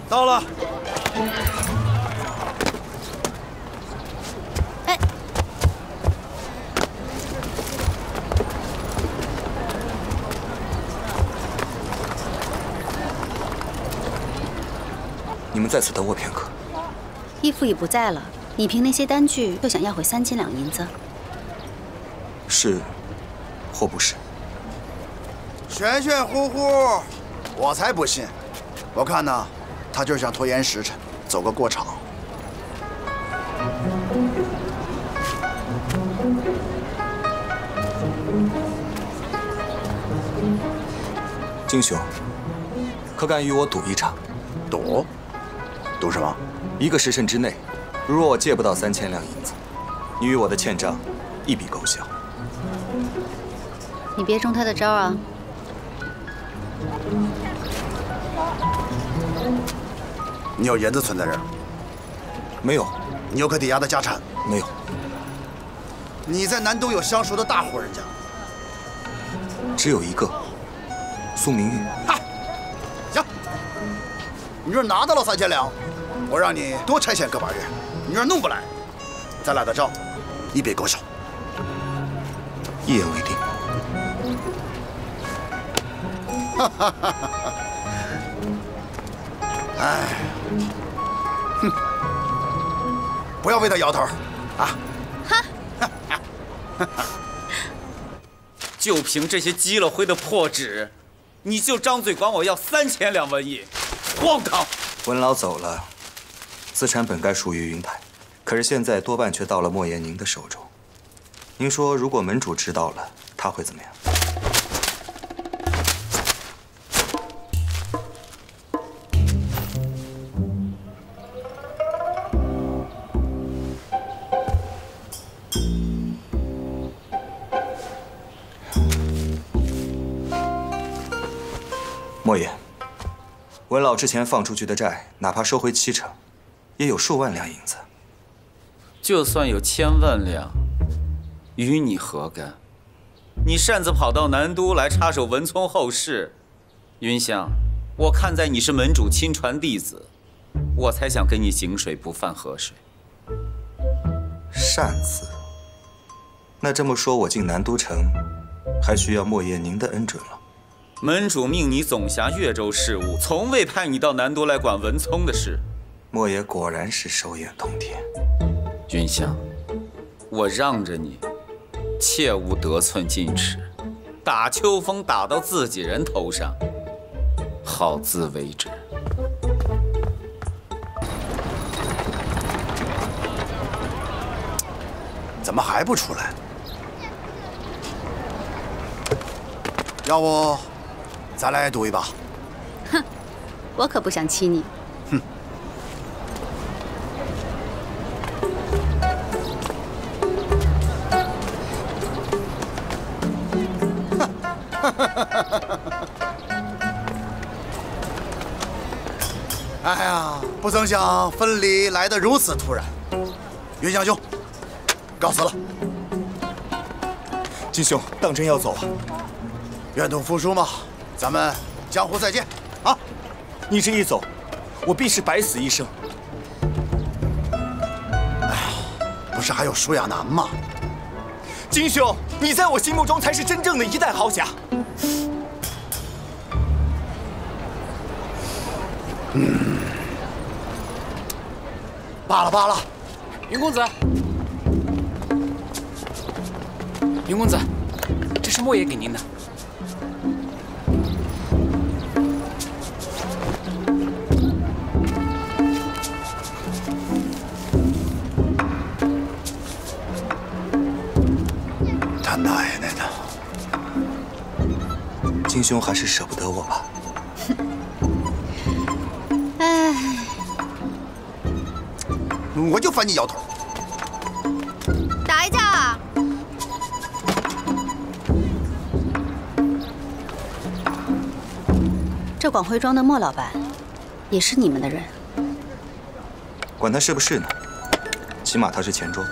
到了。哎，你们在此等我片刻。义父已不在了，你凭那些单据就想要回3000两银子？是，或不是？玄玄乎乎，我才不信。我看呢，他就是想拖延时辰，走个过场。金兄，可敢与我赌一场？赌？赌什么？1个时辰之内，如若我借不到3000两银子，你与我的欠账一笔勾销。你别中他的招啊！你有银子存在这儿？没有。你有可抵押的家产？没有。你在南都有相熟的大户人家？只有一个，宋明玉。嗨，行，你这拿到了3000两，我让你多差遣个把月；你这弄不来，咱俩的账一笔勾销。一言为定。哈哈哈！哎，哼，不要为他摇头啊！哈！就凭这些积了灰的破纸，你就张嘴管我要3000两文银，荒唐！文老走了，资产本该属于云台，可是现在多半却到了莫言您的手中。您说，如果门主知道了，他会怎么样？莫言，文老之前放出去的债，哪怕收回70%，也有数万两银子。就算有1000万两，与你何干？你擅自跑到南都来插手文聪后事，云香，我看在你是门主亲传弟子，我才想跟你井水不犯河水。擅自？那这么说，我进南都城，还需要莫言您的恩准了。门主命你总辖越州事务，从未派你到南都来管文聪的事。莫爷果然是手眼通天。云香，我让着你，切勿得寸进尺，打秋风打到自己人头上，好自为之。怎么还不出来？要不，咱来赌一把？哼，我可不想欺你。哼。哎呀，不曾想分离来得如此突然。云香兄，告辞了。金兄，当真要走啊？愿赌服输嘛，咱们江湖再见啊！你这一走，我必是百死一生。哎呀，不是还有舒亚楠吗？金兄，你在我心目中才是真正的一代豪侠。罢了罢了，云公子，云公子，这是莫爷给您的。他奶奶的！金兄还是舍不得我吧？哎，我就烦你摇头。打一架！这广汇庄的莫老板，也是你们的人？管他是不是呢，起码他是钱庄。